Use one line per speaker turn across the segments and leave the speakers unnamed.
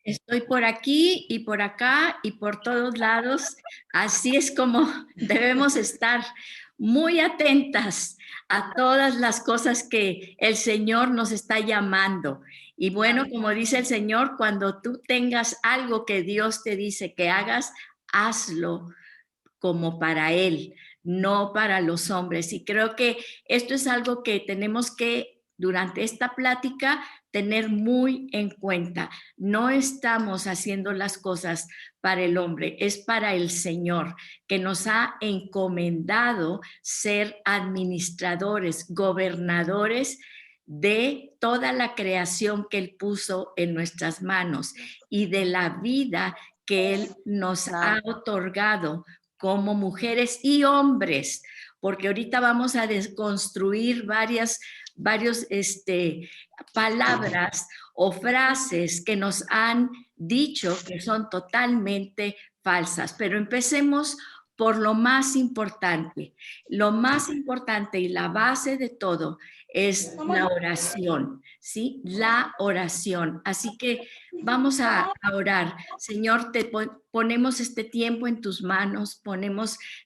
Estoy por aquí y por acá y por todos lados. Así es como debemos estar muy atentas a todas las cosas que el Señor nos está llamando. Y bueno, como dice el Señor, cuando tú tengas algo que Dios te dice que hagas, hazlo como para Él, no para los hombres. Y creo que esto es algo que tenemos que, durante esta plática, tener muy en cuenta. No estamos haciendo las cosas para el hombre, es para el Señor, que nos ha encomendado ser administradores, gobernadores de toda la creación que Él puso en nuestras manos y de la vida que Él nos ha
Claro.
otorgado como mujeres y hombres, porque ahorita vamos a desconstruir varios palabras o frases que nos han dicho que son totalmente falsas. Pero empecemos por lo más importante. Lo más importante y la base de todo es la oración, ¿sí? La oración. Así que vamos a orar. Señor, te ponemos este tiempo en tus manos,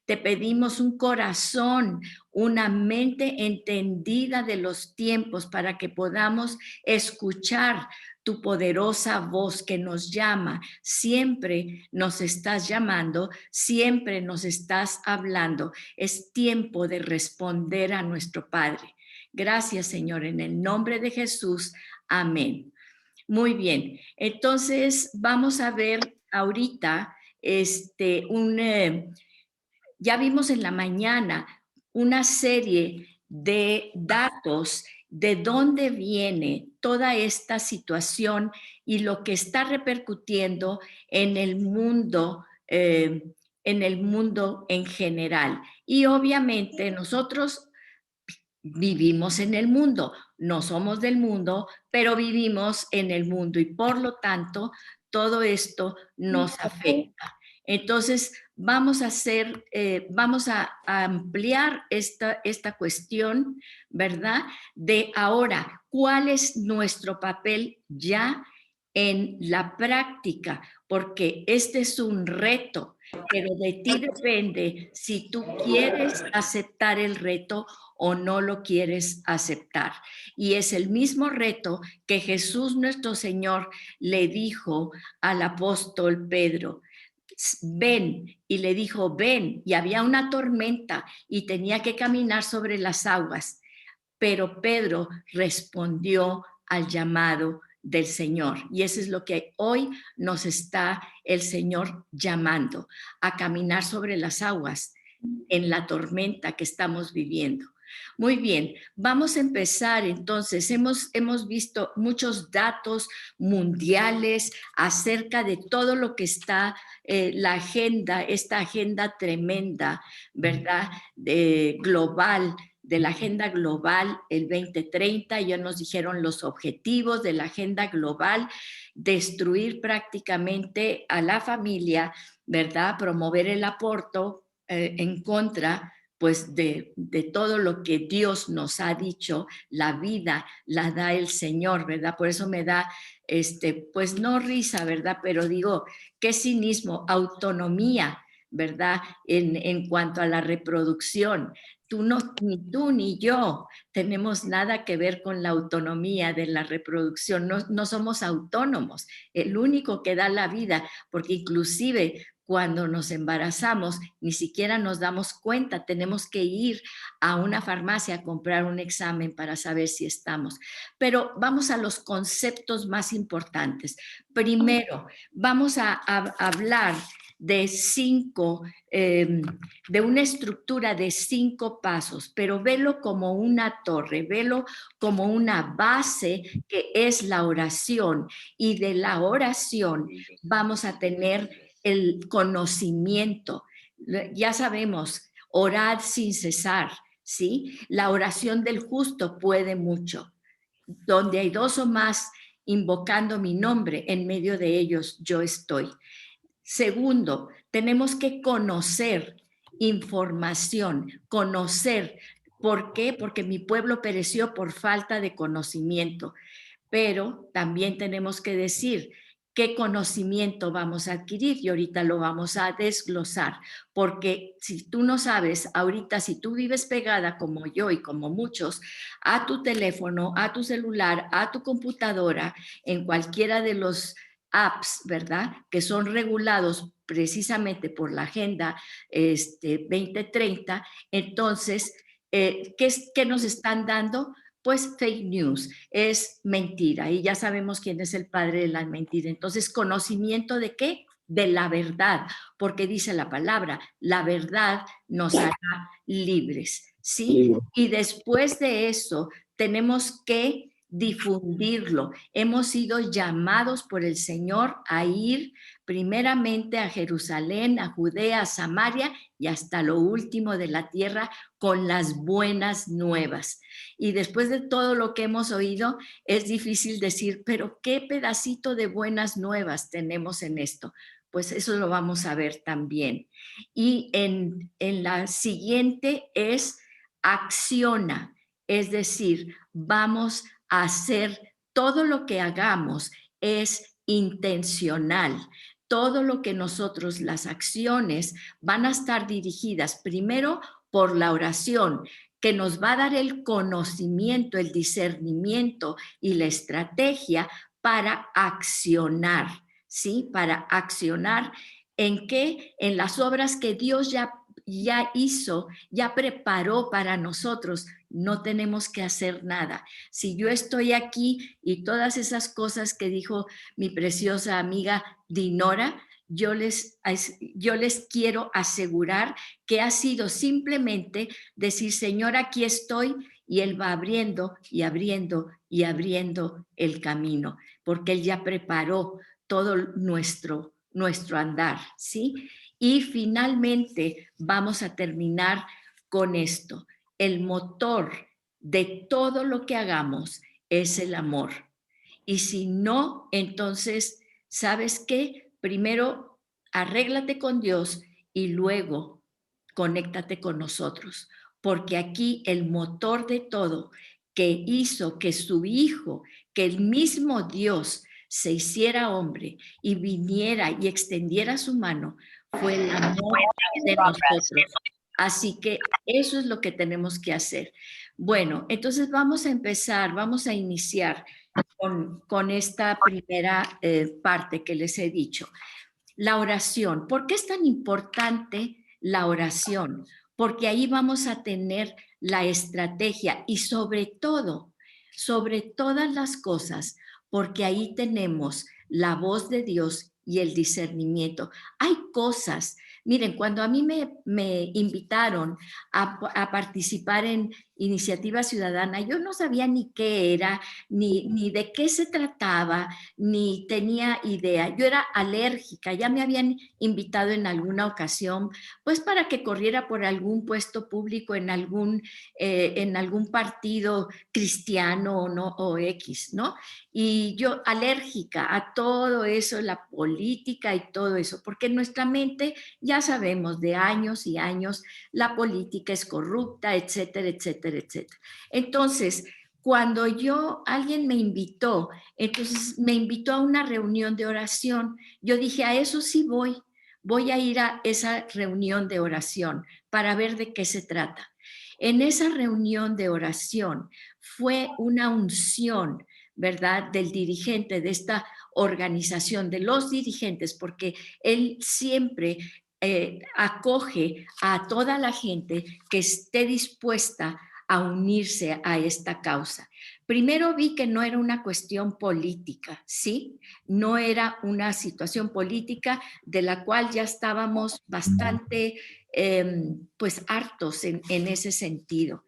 te pedimos un corazón, una mente entendida de los tiempos para que podamos escuchar tu poderosa voz que nos llama. Siempre nos estás llamando, siempre nos estás hablando. Es tiempo de responder a nuestro Padre. Gracias, Señor, en el nombre de Jesús. Amén. Muy bien, entonces vamos a ver ahorita ya vimos en la mañana una serie de datos de dónde viene toda esta situación y lo que está repercutiendo en el mundo, en general. Y obviamente nosotros vivimos en el mundo, no somos del mundo, pero vivimos en el mundo y por lo tanto todo esto nos afecta. Entonces vamos a ampliar esta cuestión, ¿verdad? De ahora, ¿cuál es nuestro papel ya en la práctica? Porque este es un reto, pero de ti depende si tú quieres aceptar el reto o no lo quieres aceptar. Y es el mismo reto que Jesús nuestro Señor le dijo al apóstol Pedro. Ven, y le dijo, ven, y había una tormenta y tenía que caminar sobre las aguas, pero Pedro respondió al llamado del Señor. Y eso es lo que hoy nos está el Señor llamando, a caminar sobre las aguas en la tormenta que estamos viviendo. Muy bien, vamos a empezar entonces. Hemos visto muchos datos mundiales acerca de todo lo que está esta agenda tremenda, ¿verdad? Global, de la agenda global el 2030. Ya nos dijeron los objetivos de la agenda global: destruir prácticamente a la familia, ¿verdad? Promover el aborto en contra pues de todo lo que Dios nos ha dicho. La vida la da el Señor, ¿verdad? Por eso me da, pues no risa, ¿verdad? Pero digo, qué cinismo, autonomía, ¿verdad? En cuanto a la reproducción. Ni tú ni yo tenemos nada que ver con la autonomía de la reproducción, no somos autónomos. El único que da la vida, porque inclusive cuando nos embarazamos ni siquiera nos damos cuenta, tenemos que ir a una farmacia a comprar un examen para saber si estamos. Pero vamos a los conceptos más importantes. Primero, vamos a hablar de de una estructura de 5 pasos, pero velo como una torre, velo como una base que es la oración, y de la oración vamos a tener el conocimiento. Ya sabemos, orad sin cesar, ¿sí? La oración del justo puede mucho. Donde hay 2 o más invocando mi nombre, en medio de ellos yo estoy. Segundo, tenemos que conocer información, conocer. ¿Por qué? Porque mi pueblo pereció por falta de conocimiento. Pero también tenemos que decir qué conocimiento vamos a adquirir y ahorita lo vamos a desglosar, porque si tú no sabes, ahorita si tú vives pegada como yo y como muchos a tu teléfono, a tu celular, a tu computadora, en cualquiera de los apps, ¿verdad? Que son regulados precisamente por la Agenda 2030, entonces, ¿qué nos están dando? Pues fake news, es mentira y ya sabemos quién es el padre de la mentira. Entonces, ¿conocimiento de qué? De la verdad, porque dice la palabra, la verdad nos hará libres, ¿sí? Y después de eso, tenemos que difundirlo. Hemos sido llamados por el Señor a ir primeramente a Jerusalén, a Judea, a Samaria y hasta lo último de la tierra con las buenas nuevas. Y después de todo lo que hemos oído, es difícil decir, pero ¿qué pedacito de buenas nuevas tenemos en esto? Pues eso lo vamos a ver también. Y en la siguiente es acciona, es decir, vamos a hacer todo lo que hagamos es intencional. Todo lo que nosotros, las acciones, van a estar dirigidas primero por la oración, que nos va a dar el conocimiento, el discernimiento y la estrategia para accionar, ¿sí? Para accionar en qué? En las obras que Dios ya hizo, ya preparó para nosotros. No tenemos que hacer nada. Si yo estoy aquí y todas esas cosas que dijo mi preciosa amiga Dinora, yo les quiero asegurar que ha sido simplemente decir, Señor, aquí estoy, y Él va abriendo y abriendo y abriendo el camino, porque Él ya preparó todo nuestro andar, ¿sí? Y finalmente vamos a terminar con esto. El motor de todo lo que hagamos es el amor. Y si no, entonces, ¿sabes qué? Primero, arréglate con Dios y luego conéctate con nosotros, porque aquí el motor de todo que hizo que su Hijo, que el mismo Dios se hiciera hombre y viniera y extendiera su mano, fue el amor de nosotros. Así que eso es lo que tenemos que hacer. Bueno, entonces vamos a empezar, vamos a iniciar con esta primera parte que les he dicho. La oración. ¿Por qué es tan importante la oración? Porque ahí vamos a tener la estrategia y sobre todo, sobre todas las cosas, porque ahí tenemos la voz de Dios y el discernimiento. Hay cosas, miren, cuando a mí me invitaron a participar en Iniciativa Ciudadana, yo no sabía ni qué era, ni de qué se trataba, ni tenía idea. Yo era alérgica, ya me habían invitado en alguna ocasión, pues para que corriera por algún puesto público en algún partido cristiano o, no, o X, ¿no? Y yo alérgica a todo eso, la política y todo eso, porque en nuestra mente ya sabemos de años y años, la política es corrupta, etcétera, etcétera, etcétera. Entonces, cuando alguien me invitó, entonces me invitó a una reunión de oración, yo dije, a eso sí voy a ir a esa reunión de oración para ver de qué se trata. En esa reunión de oración fue una unción, ¿verdad?, del dirigente de esta organización, de los dirigentes, porque él siempre acoge a toda la gente que esté dispuesta a unirse a esta causa. Primero vi que no era una cuestión política, ¿sí? No era una situación política de la cual ya estábamos bastante, pues, hartos en ese sentido.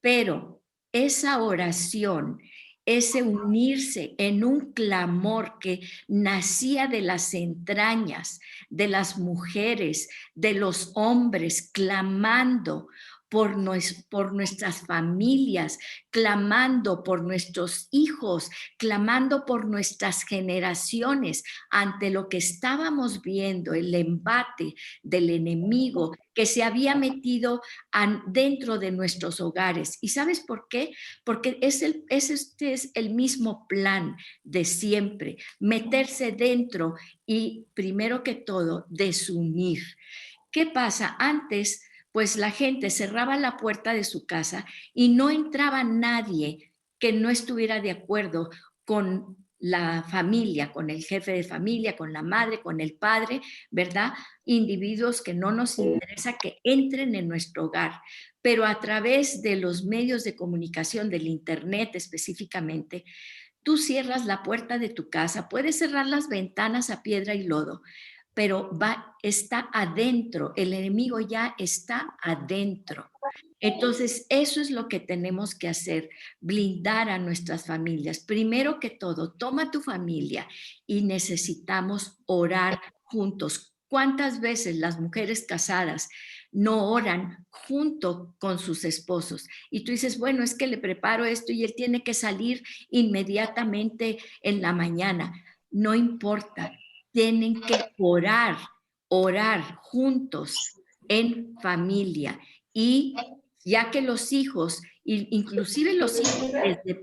Pero esa oración, ese unirse en un clamor que nacía de las entrañas de las mujeres, de los hombres, clamando por nuestras familias, clamando por nuestros hijos, clamando por nuestras generaciones ante lo que estábamos viendo, el embate del enemigo que se había metido dentro de nuestros hogares. ¿Y sabes por qué? Porque este es el mismo plan de siempre, meterse dentro y, primero que todo, desunir. ¿Qué pasa? Antes, pues la gente cerraba la puerta de su casa y no entraba nadie que no estuviera de acuerdo con la familia, con el jefe de familia, con la madre, con el padre, ¿verdad? Individuos que no nos interesa que entren en nuestro hogar, pero a través de los medios de comunicación, del internet específicamente, tú cierras la puerta de tu casa, puedes cerrar las ventanas a piedra y lodo, pero está adentro, el enemigo ya está adentro. Entonces, eso es lo que tenemos que hacer, blindar a nuestras familias. Primero que todo, toma tu familia y necesitamos orar juntos. ¿Cuántas veces las mujeres casadas no oran junto con sus esposos? Y tú dices, bueno, es que le preparo esto y él tiene que salir inmediatamente en la mañana. No importa, tienen que orar juntos en familia. Y ya que los hijos, inclusive los hijos desde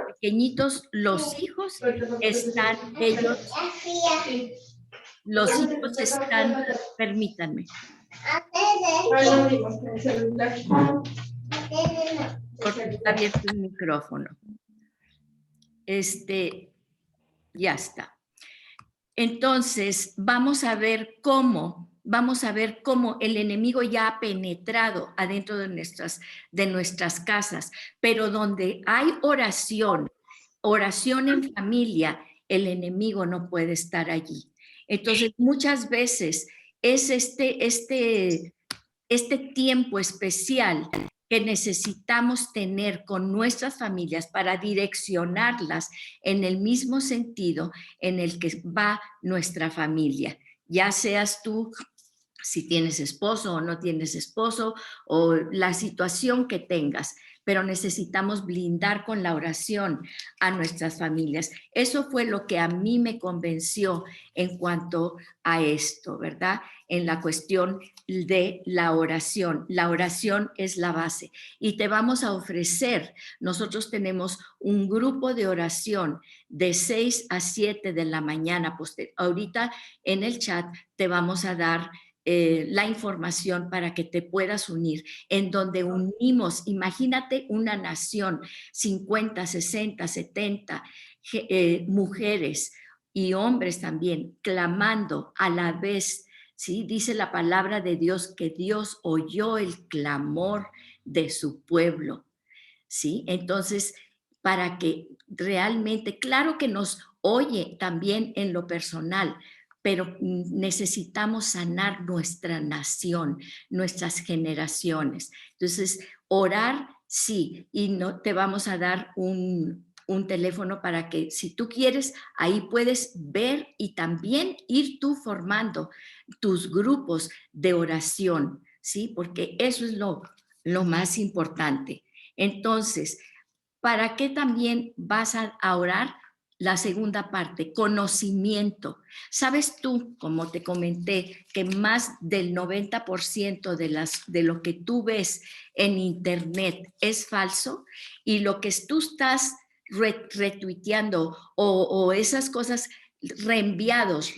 pequeñitos los hijos están, los hijos están, permítanme, porque está abierto el micrófono. Ya está. Entonces, vamos a ver cómo el enemigo ya ha penetrado adentro de nuestras casas, pero donde hay oración en familia, el enemigo no puede estar allí. Entonces, muchas veces es este tiempo especial que necesitamos tener con nuestras familias para direccionarlas en el mismo sentido en el que va nuestra familia. Ya seas tú, si tienes esposo o no tienes esposo, o la situación que tengas, pero necesitamos blindar con la oración a nuestras familias. Eso fue lo que a mí me convenció en cuanto a esto, ¿verdad? En la cuestión de la oración. La oración es la base y te vamos a ofrecer, nosotros tenemos un grupo de oración de 6 a 7 de la mañana. Ahorita en el chat te vamos a dar la información para que te puedas unir, en donde unimos, imagínate una nación, 50, 60, 70 mujeres y hombres también, clamando a la vez, ¿sí? Dice la palabra de Dios que Dios oyó el clamor de su pueblo, ¿sí? Entonces, para que realmente, claro que nos oye también en lo personal, pero necesitamos sanar nuestra nación, nuestras generaciones. Entonces, orar, sí, y no te vamos a dar un teléfono para que si tú quieres, ahí puedes ver y también ir tú formando tus grupos de oración, ¿sí? Porque eso es lo más importante. Entonces, ¿para qué también vas a orar? La segunda parte, conocimiento. ¿Sabes tú, como te comenté, que más del 90% de lo que tú ves en internet es falso? Y lo que tú estás retuiteando o esas cosas reenviados.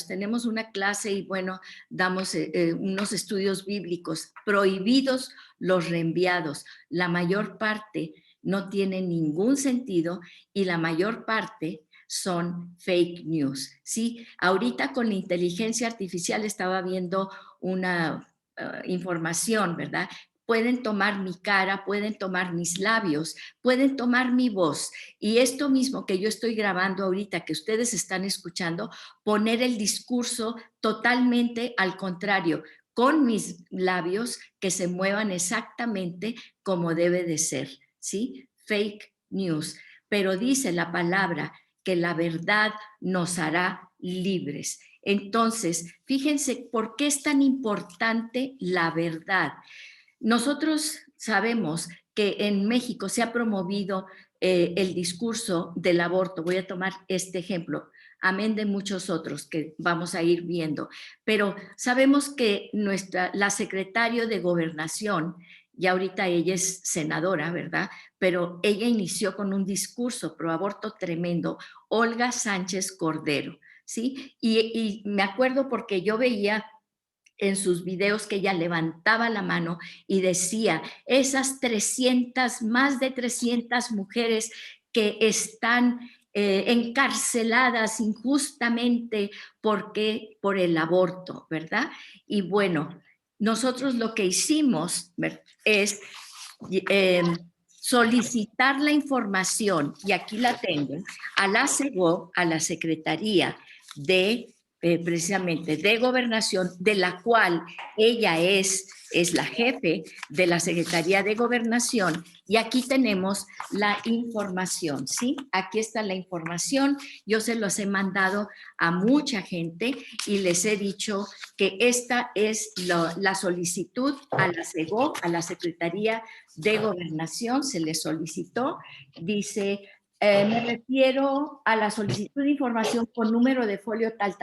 Tenemos una clase y bueno, damos unos estudios bíblicos, prohibidos los reenviados. La mayor parte no tiene ningún sentido y la mayor parte son fake news, ¿sí? Ahorita con la inteligencia artificial estaba viendo una información, ¿verdad? Pueden tomar mi cara, pueden tomar mis labios, pueden tomar mi voz. Y esto mismo que yo estoy grabando ahorita, que ustedes están escuchando, poner el discurso totalmente al contrario, con mis labios que se muevan exactamente como debe de ser, ¿sí? Fake news. Pero dice la palabra que la verdad nos hará libres. Entonces, fíjense por qué es tan importante la verdad. Nosotros sabemos que en México se ha promovido el discurso del aborto. Voy a tomar este ejemplo, amén de muchos otros que vamos a ir viendo. Pero sabemos que la secretaria de Gobernación, y ahorita ella es senadora, ¿verdad? Pero ella inició con un discurso pro aborto tremendo, Olga Sánchez Cordero, ¿sí? Y me acuerdo porque yo veía en sus videos que ella levantaba la mano y decía, esas 300, más de 300 mujeres que están encarceladas injustamente por el aborto, ¿verdad? Y bueno, nosotros lo que hicimos es eh, solicitar la información, y aquí la tengo, a la SEGO, a la Secretaría de precisamente de Gobernación, de la cual ella es la jefe de la Secretaría de Gobernación, y aquí tenemos la información, ¿sí? Aquí está la información, yo se los he mandado a mucha gente y les he dicho que esta es la solicitud a la SEGO, a la Secretaría de Gobernación, se le solicitó, dice... me refiero a la solicitud de información con número de folio tal,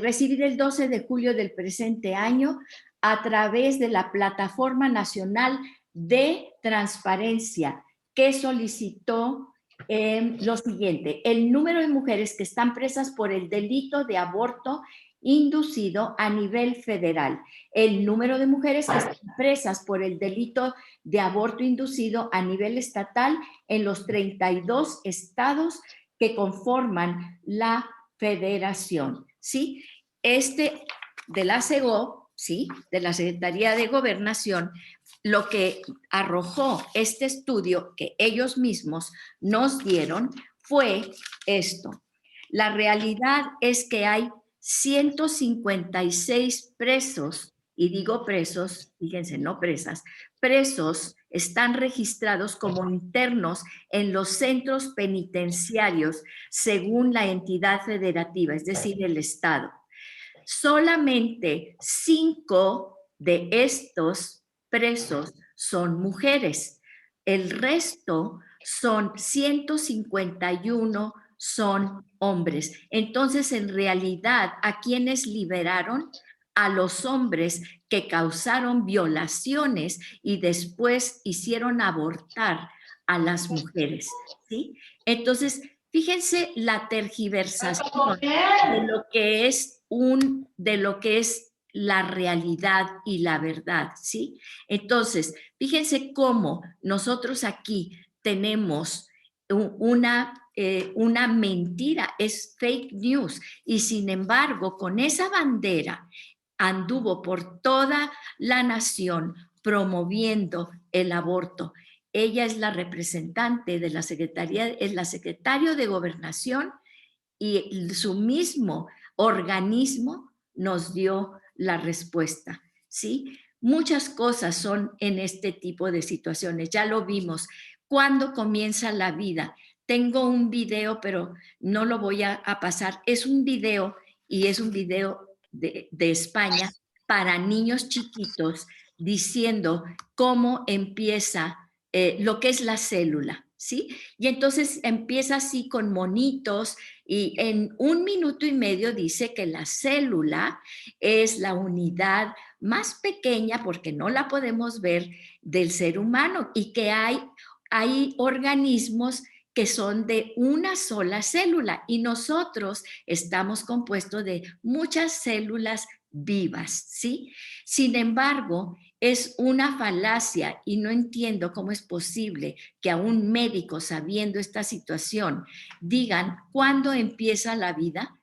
recibida el 12 de julio del presente año a través de la Plataforma Nacional de Transparencia, que solicitó lo siguiente: el número de mujeres que están presas por el delito de aborto inducido a nivel federal, el número de mujeres que están presas por el delito de aborto inducido a nivel estatal en los 32 estados que conforman la federación, ¿sí? De la SEGO, ¿sí? De la Secretaría de Gobernación, lo que arrojó este estudio que ellos mismos nos dieron fue esto. La realidad es que hay 156 presos, y digo presos, fíjense, no presas, presos están registrados como internos en los centros penitenciarios según la entidad federativa, es decir, el Estado. Solamente 5 de estos presos son mujeres. El resto son 151 son hombres. Entonces, en realidad, ¿a quiénes liberaron? A los hombres que causaron violaciones y después hicieron abortar a las mujeres, ¿sí? Entonces, fíjense la tergiversación de lo que es la realidad y la verdad, ¿sí? Entonces, fíjense cómo nosotros aquí tenemos una mentira, es fake news, y sin embargo, con esa bandera anduvo por toda la nación promoviendo el aborto. Ella es la representante de la Secretaría, es la secretaria de Gobernación, y su mismo organismo nos dio la respuesta, ¿sí? Muchas cosas son en este tipo de situaciones, ya lo vimos. ¿Cuándo comienza la vida? Tengo un video, pero no lo voy a pasar. Es un video, y es un video de España para niños chiquitos, diciendo cómo empieza lo que es la célula, ¿sí? Y entonces empieza así con monitos, y en 1 minuto y medio dice que la célula es la unidad más pequeña, porque no la podemos ver, del ser humano, y que hay organismos que son de una sola célula, y nosotros estamos compuestos de muchas células vivas, ¿sí? Sin embargo, es una falacia, y no entiendo cómo es posible que a un médico, sabiendo esta situación, digan cuándo empieza la vida.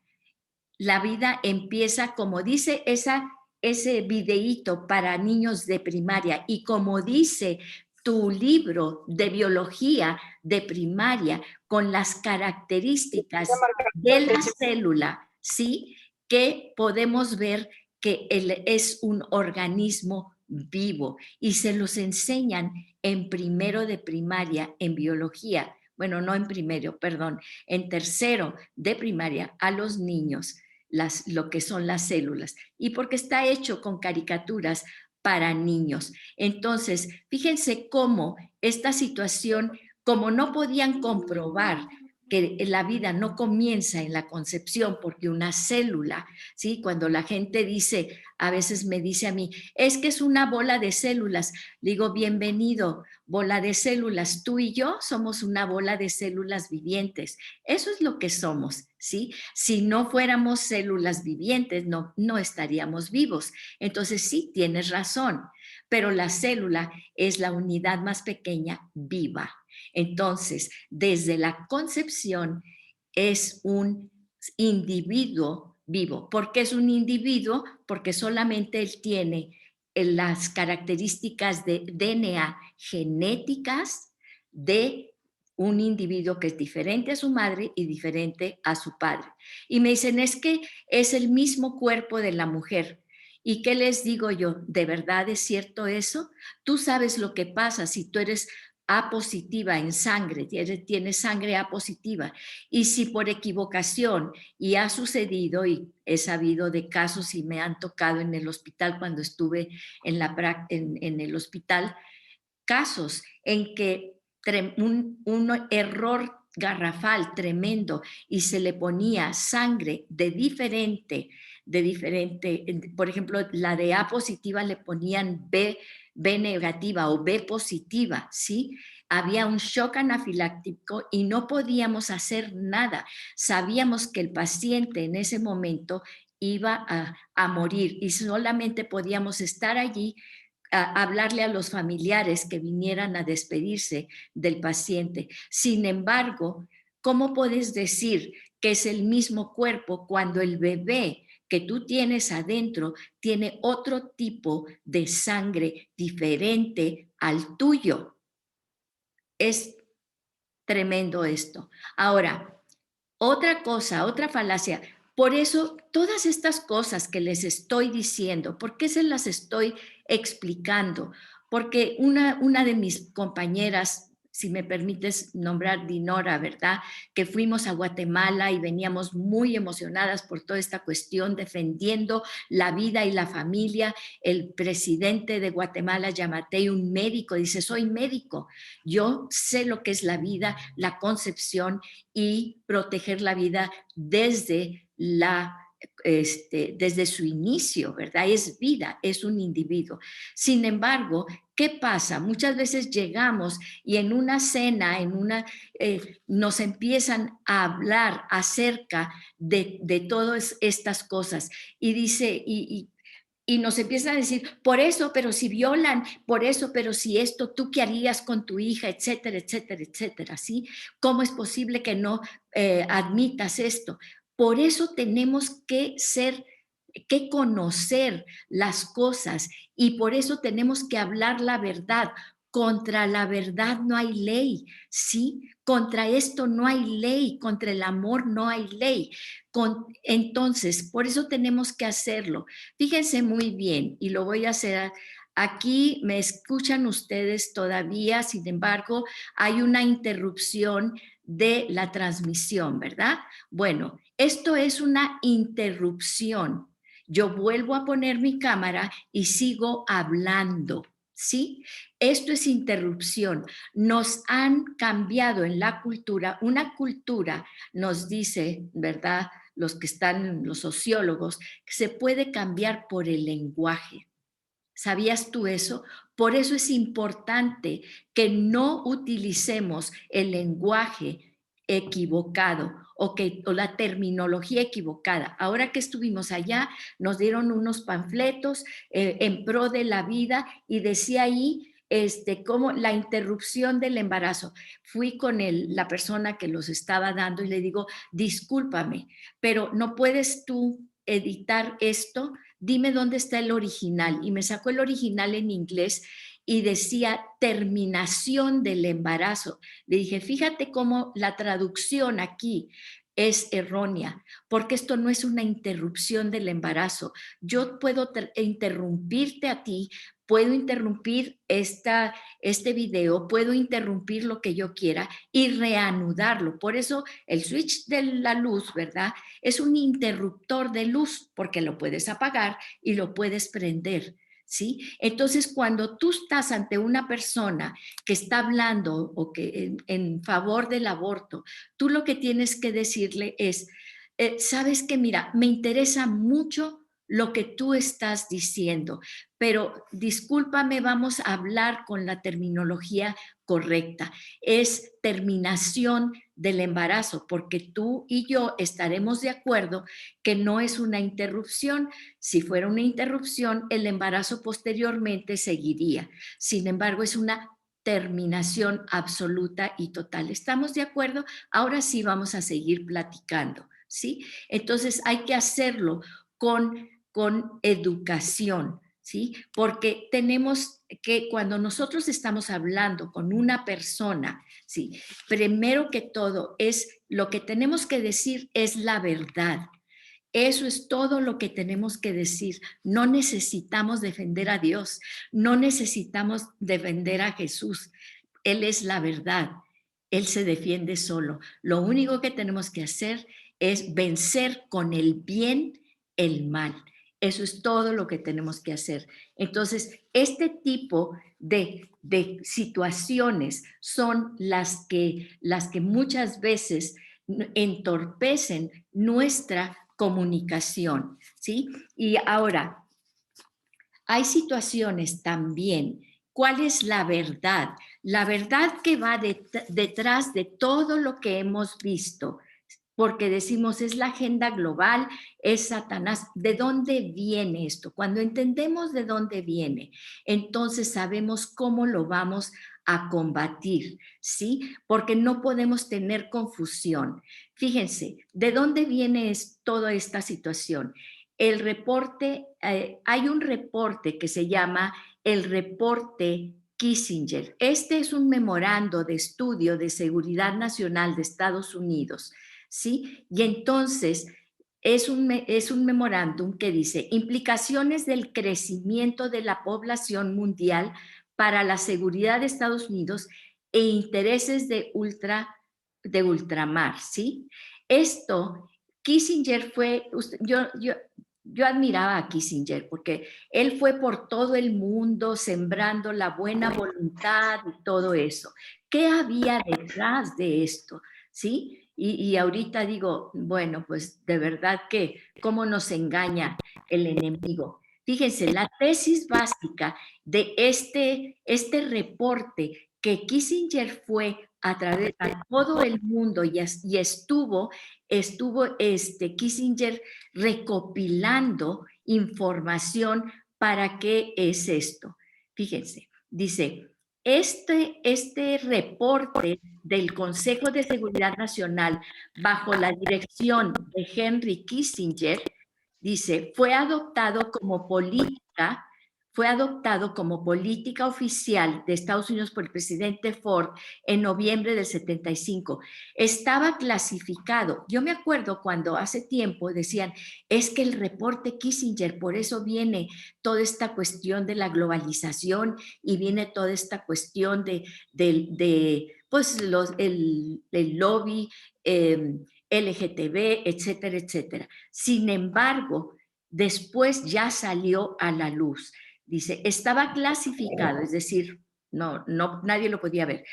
La vida empieza, como dice ese videíto para niños de primaria, y como dice tu libro de biología de primaria, con las características de la célula, ¿sí? Que podemos ver que él es un organismo vivo, y se los enseñan en primero de primaria en biología. Bueno, no en primero, perdón, en tercero de primaria a los niños. lo que son las células y porque está hecho con caricaturas para niños. Entonces, fíjense cómo esta situación, como no podían comprobar que la vida no comienza en la concepción, porque una célula, ¿sí? Cuando la gente dice, a veces me dice a mí, es que es una bola de células, digo, bienvenido, bola de células, tú y yo somos una bola de células vivientes, eso es lo que somos, ¿sí? Si no fuéramos células vivientes, no estaríamos vivos. Entonces sí, tienes razón, pero la célula es la unidad más pequeña viva. Entonces, desde la concepción es un individuo vivo. ¿Por qué es un individuo? Porque solamente él tiene las características de DNA genéticas de un individuo que es diferente a su madre y diferente a su padre. Y me dicen, es que es el mismo cuerpo de la mujer. ¿Y qué les digo yo? ¿De verdad es cierto eso? Tú sabes lo que pasa si tú eres A positiva en sangre, tienes sangre A positiva. Y si por equivocación, y ha sucedido, y he sabido de casos y me han tocado en el hospital cuando estuve en el hospital, casos en que un error garrafal tremendo y se le ponía sangre de diferente, por ejemplo, la de A positiva le ponían B negativa o B positiva, ¿sí? Había un shock anafiláctico y no podíamos hacer nada. Sabíamos que el paciente en ese momento iba a morir y solamente podíamos estar allí hablarle a los familiares que vinieran a despedirse del paciente. Sin embargo, ¿cómo puedes decir que es el mismo cuerpo cuando el bebé que tú tienes adentro tiene otro tipo de sangre diferente al tuyo? Es tremendo esto. Ahora, otra cosa, otra falacia. Por eso, todas estas cosas que les estoy diciendo, ¿por qué se las estoy explicando? Porque una de mis compañeras, si me permites nombrar Dinora, ¿verdad? Que fuimos a Guatemala y veníamos muy emocionadas por toda esta cuestión, defendiendo la vida y la familia. El presidente de Guatemala, Yamatei, un médico, dice, soy médico, yo sé lo que es la vida, la concepción y proteger la vida desde desde su inicio, ¿verdad? Es vida, es un individuo. Sin embargo, ¿qué pasa? Muchas veces llegamos y en una cena, nos empiezan a hablar acerca de todas estas cosas y dice, y nos empiezan a decir, por eso, pero si violan, por eso, pero si esto, ¿tú qué harías con tu hija? Etcétera, etcétera, etcétera, ¿sí? ¿Cómo es posible que no admitas esto? Por eso tenemos que conocer las cosas y por eso tenemos que hablar la verdad. Contra la verdad no hay ley, ¿sí? Contra esto no hay ley, contra el amor no hay ley. Entonces, por eso tenemos que hacerlo. Fíjense muy bien, y lo voy a hacer. Aquí me escuchan ustedes todavía, sin embargo, hay una interrupción de la transmisión, ¿verdad? Bueno, esto es una interrupción. Yo vuelvo a poner mi cámara y sigo hablando, ¿sí? Esto es interrupción. Nos han cambiado en la cultura, una cultura nos dice, ¿verdad? Los sociólogos, que se puede cambiar por el lenguaje. ¿Sabías tú eso? Por eso es importante que no utilicemos el lenguaje equivocado o la terminología equivocada. Ahora que estuvimos allá, nos dieron unos panfletos en pro de la vida y decía ahí como la interrupción del embarazo. Fui con la persona que los estaba dando y le digo, discúlpame, pero ¿no puedes tú editar esto? Dime dónde está el original. Y me sacó el original en inglés y decía terminación del embarazo. Le dije, fíjate cómo la traducción aquí es errónea, porque esto no es una interrupción del embarazo. Yo puedo interrumpirte a ti, puedo interrumpir este video, puedo interrumpir lo que yo quiera y reanudarlo. Por eso el switch de la luz, ¿verdad? Es un interruptor de luz, porque lo puedes apagar y lo puedes prender. ¿Sí? Entonces, cuando tú estás ante una persona que está hablando o que en favor del aborto, tú lo que tienes que decirle es, sabes que mira, me interesa mucho lo que tú estás diciendo, pero discúlpame, vamos a hablar con la terminología correcta. Es terminación del embarazo, porque tú y yo estaremos de acuerdo que no es una interrupción. Si fuera una interrupción, el embarazo posteriormente seguiría. Sin embargo, es una terminación absoluta y total. ¿Estamos de acuerdo? Ahora sí vamos a seguir platicando, ¿sí? Entonces hay que hacerlo con educación, ¿sí? Porque tenemos que, cuando nosotros estamos hablando con una persona, ¿sí? Primero que todo, lo que tenemos que decir es la verdad. Eso es todo lo que tenemos que decir. No necesitamos defender a Dios, no necesitamos defender a Jesús. Él es la verdad, Él se defiende solo. Lo único que tenemos que hacer es vencer con el bien el mal. Eso es todo lo que tenemos que hacer. Entonces, este tipo de situaciones son las que muchas veces entorpecen nuestra comunicación, ¿sí? Y ahora, hay situaciones también. ¿Cuál es la verdad? La verdad que va detrás de todo lo que hemos visto, porque decimos es la agenda global, es Satanás. ¿De dónde viene esto? Cuando entendemos de dónde viene, entonces sabemos cómo lo vamos a combatir, ¿sí? Porque no podemos tener confusión. Fíjense, ¿de dónde viene toda esta situación? El reporte, hay un reporte que se llama el reporte Kissinger. Este es un memorando de estudio de seguridad nacional de Estados Unidos, ¿sí? Y entonces es un memorándum que dice implicaciones del crecimiento de la población mundial para la seguridad de Estados Unidos e intereses de ultramar, ¿sí? Esto, Kissinger fue, yo admiraba a Kissinger porque él fue por todo el mundo sembrando la buena voluntad y todo eso. ¿Qué había detrás de esto? ¿Sí? Y ahorita digo, bueno, pues de verdad que cómo nos engaña el enemigo. Fíjense, la tesis básica de este reporte que Kissinger fue a través de todo el mundo y estuvo Kissinger recopilando información. ¿Para qué es esto? Fíjense, dice, este reporte del Consejo de Seguridad Nacional bajo la dirección de Henry Kissinger, dice, fue adoptado como política oficial de Estados Unidos por el presidente Ford en noviembre del 75. Estaba clasificado. Yo me acuerdo cuando hace tiempo decían, es que el reporte Kissinger, por eso viene toda esta cuestión de la globalización y viene toda esta cuestión de pues el lobby LGTB, etcétera, etcétera. Sin embargo, después ya salió a la luz. Dice, estaba clasificado, es decir, nadie lo podía ver,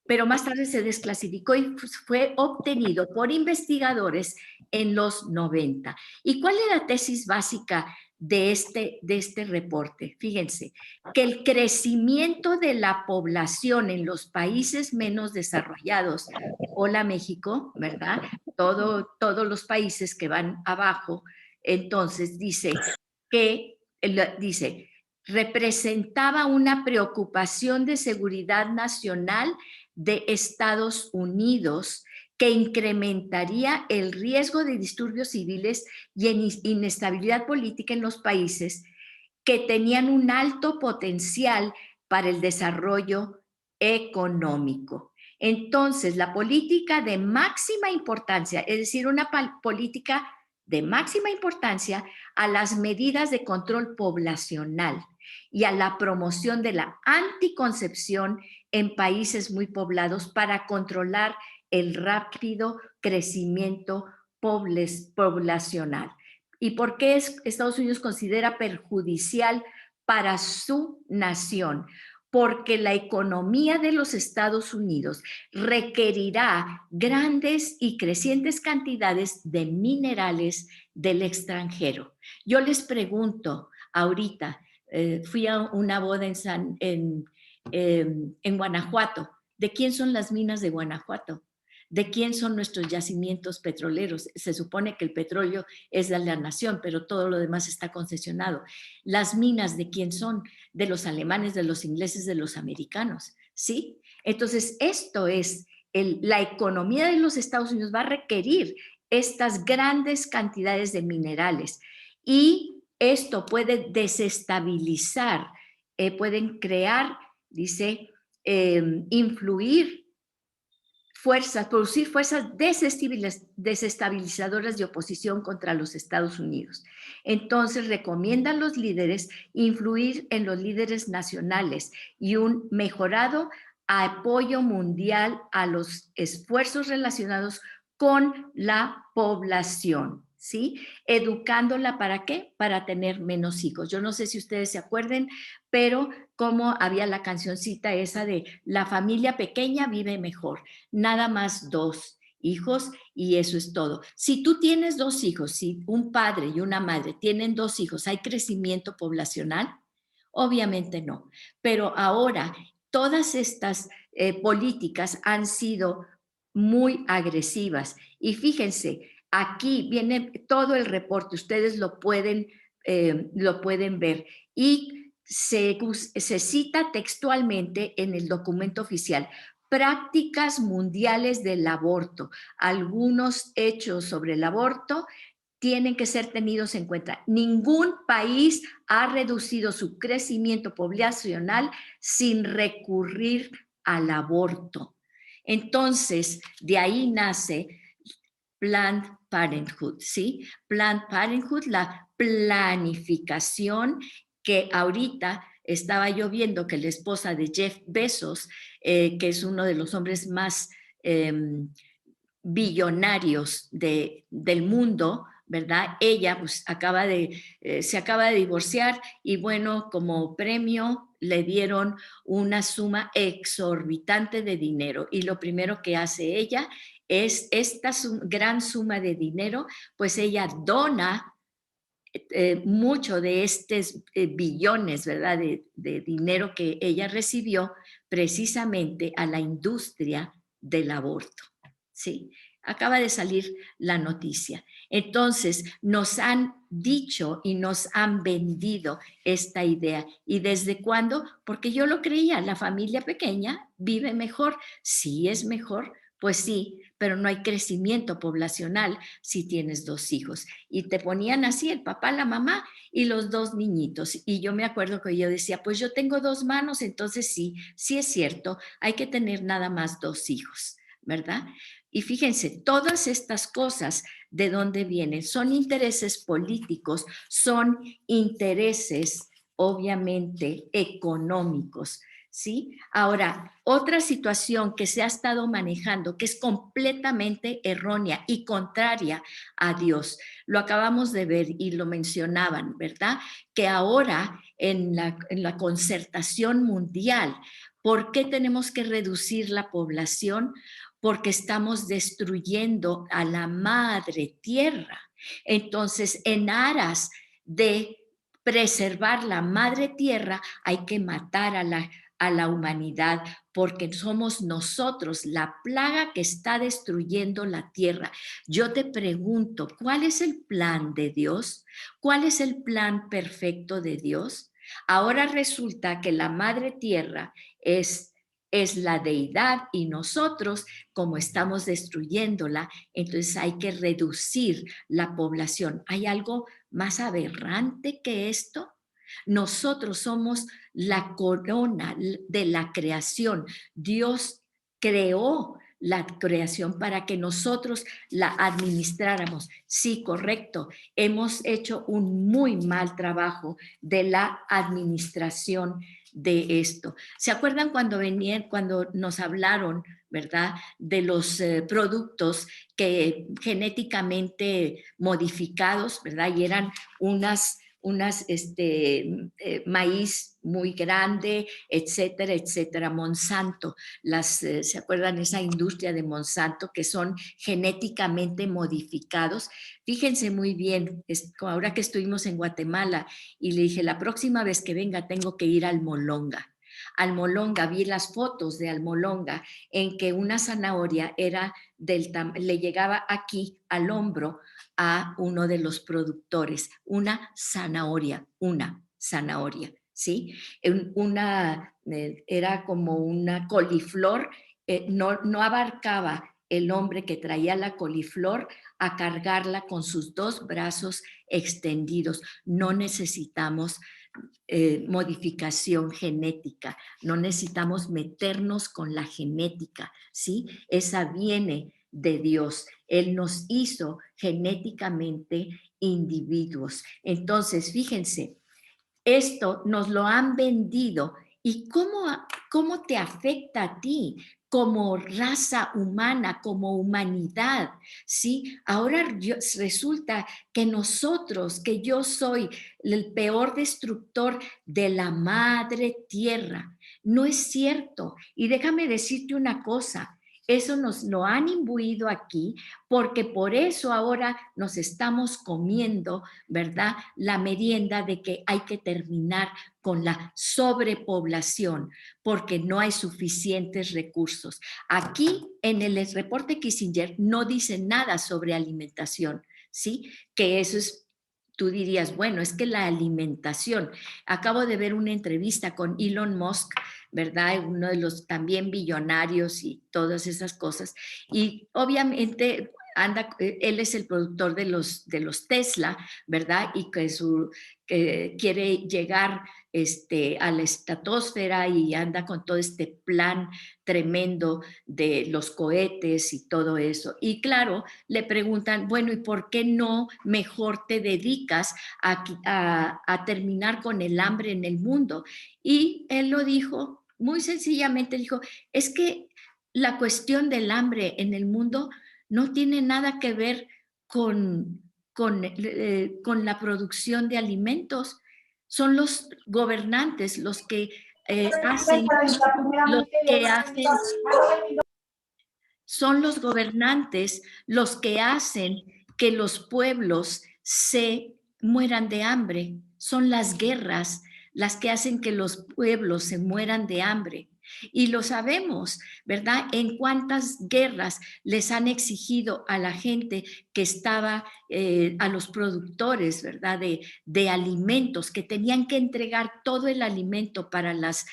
pero más tarde se desclasificó y fue obtenido por investigadores en los 90. ¿Y cuál es la tesis básica de este reporte? Fíjense, que el crecimiento de la población en los países menos desarrollados, hola México, ¿verdad? Todos los países que van abajo, entonces dice, representaba una preocupación de seguridad nacional de Estados Unidos que incrementaría el riesgo de disturbios civiles y inestabilidad política en los países que tenían un alto potencial para el desarrollo económico. Entonces, la política de máxima importancia, es decir, una política de máxima importancia a las medidas de control poblacional y a la promoción de la anticoncepción en países muy poblados para controlar el rápido crecimiento poblacional. ¿Y por qué Estados Unidos considera perjudicial para su nación? Porque la economía de los Estados Unidos requerirá grandes y crecientes cantidades de minerales del extranjero. Yo les pregunto ahorita, fui a una boda en Guanajuato. ¿De quién son las minas de Guanajuato? ¿De quién son nuestros yacimientos petroleros? Se supone que el petróleo es de la nación, pero todo lo demás está concesionado. ¿Las minas de quién son? De los alemanes, de los ingleses, de los americanos, ¿sí? Entonces, esto es, la economía de los Estados Unidos va a requerir estas grandes cantidades de minerales y esto puede desestabilizar, pueden crear, dice, influir fuerzas, producir fuerzas desestabilizadoras de oposición contra los Estados Unidos. Entonces, recomiendan los líderes influir en los líderes nacionales y un mejorado apoyo mundial a los esfuerzos relacionados con la población, ¿sí? Educándola ¿para qué? Para tener menos hijos. Yo no sé si ustedes se acuerden, pero como había la cancioncita esa de la familia pequeña vive mejor, nada más 2 hijos y eso es todo. Si tú tienes 2 hijos, si un padre y una madre tienen 2 hijos, ¿hay crecimiento poblacional? Obviamente no, pero ahora todas estas políticas han sido muy agresivas y fíjense, aquí viene todo el reporte, ustedes lo pueden ver y se cita textualmente en el documento oficial prácticas mundiales del aborto. Algunos hechos sobre el aborto tienen que ser tenidos en cuenta. Ningún país ha reducido su crecimiento poblacional sin recurrir al aborto. Entonces, de ahí nace Planned Parenthood, ¿sí? Planned Parenthood, la planificación que ahorita estaba yo viendo que la esposa de Jeff Bezos, que es uno de los hombres más billonarios del mundo, ¿verdad? Ella pues se acaba de divorciar y bueno, como premio le dieron una suma exorbitante de dinero y lo primero que hace ella es esta gran suma de dinero, pues ella dona mucho de estos billones, ¿verdad? De dinero que ella recibió precisamente a la industria del aborto, ¿sí? Acaba de salir la noticia. Entonces, nos han dicho y nos han vendido esta idea. ¿Y desde cuándo? Porque yo lo creía, la familia pequeña vive mejor. Sí es mejor, pues sí, pero no hay crecimiento poblacional si tienes 2 hijos. Y te ponían así, el papá, la mamá y los 2 niñitos. Y yo me acuerdo que yo decía, pues yo tengo 2 manos, entonces sí, sí es cierto, hay que tener nada más 2 hijos, ¿verdad? Y fíjense, todas estas cosas, ¿de dónde vienen? Son intereses políticos, son intereses obviamente económicos, ¿sí? Ahora, otra situación que se ha estado manejando, que es completamente errónea y contraria a Dios, lo acabamos de ver y lo mencionaban, ¿verdad? Que ahora en la concertación mundial, ¿por qué tenemos que reducir la población? Porque estamos destruyendo a la madre tierra. Entonces, en aras de preservar la madre tierra, hay que matar a la humanidad, porque somos nosotros la plaga que está destruyendo la tierra. Yo te pregunto, ¿cuál es el plan de Dios? ¿Cuál es el plan perfecto de Dios? Ahora resulta que la madre tierra es la deidad y nosotros, como estamos destruyéndola, entonces hay que reducir la población. ¿Hay algo más aberrante que esto? Nosotros somos la corona de la creación. Dios creó la creación para que nosotros la administráramos. Sí, correcto. Hemos hecho un muy mal trabajo de la administración de esto. ¿Se acuerdan cuando nos hablaron, verdad, de los productos que genéticamente modificados, verdad, y eran unas maíz muy grande, etcétera, etcétera? Monsanto, ¿se acuerdan esa industria de Monsanto que son genéticamente modificados? Fíjense muy bien, ahora que estuvimos en Guatemala y le dije, la próxima vez que venga tengo que ir al Molonga. Al Molonga, vi las fotos de Almolonga en que una zanahoria le llegaba aquí al hombro a uno de los productores, una zanahoria, ¿sí? Era como una coliflor, no abarcaba el hombre que traía la coliflor a cargarla con sus dos brazos extendidos. No necesitamos modificación genética, no necesitamos meternos con la genética, ¿sí? Esa viene de Dios. Él nos hizo genéticamente individuos. Entonces, fíjense, esto nos lo han vendido. ¿Y cómo te afecta a ti como raza humana, como humanidad? ¿Sí? Ahora resulta que yo soy el peor destructor de la madre tierra. No es cierto. Y déjame decirte una cosa. Eso nos lo han imbuido aquí porque por eso ahora nos estamos comiendo, ¿verdad? La merienda de que hay que terminar con la sobrepoblación porque no hay suficientes recursos. Aquí en el reporte Kissinger no dice nada sobre alimentación, ¿sí? Que eso es. Tú dirías, bueno, es que la alimentación. Acabo de ver una entrevista con Elon Musk, ¿verdad? Uno de los también billonarios y todas esas cosas. Y obviamente él es el productor de los Tesla, ¿verdad? Y que quiere llegar a la estratosfera y anda con todo este plan tremendo de los cohetes y todo eso. Y claro, le preguntan, bueno, ¿y por qué no mejor te dedicas a terminar con el hambre en el mundo? Y él lo dijo, muy sencillamente dijo, es que la cuestión del hambre en el mundo no tiene nada que ver con la producción de alimentos. Son los gobernantes los que hacen, los que hacen, son los gobernantes los que hacen que los pueblos se mueran de hambre. Son las guerras las que hacen que los pueblos se mueran de hambre. Y lo sabemos, ¿verdad? En cuántas guerras les han exigido a la gente que estaba, a los productores, ¿verdad? De alimentos, que tenían que entregar todo el alimento para los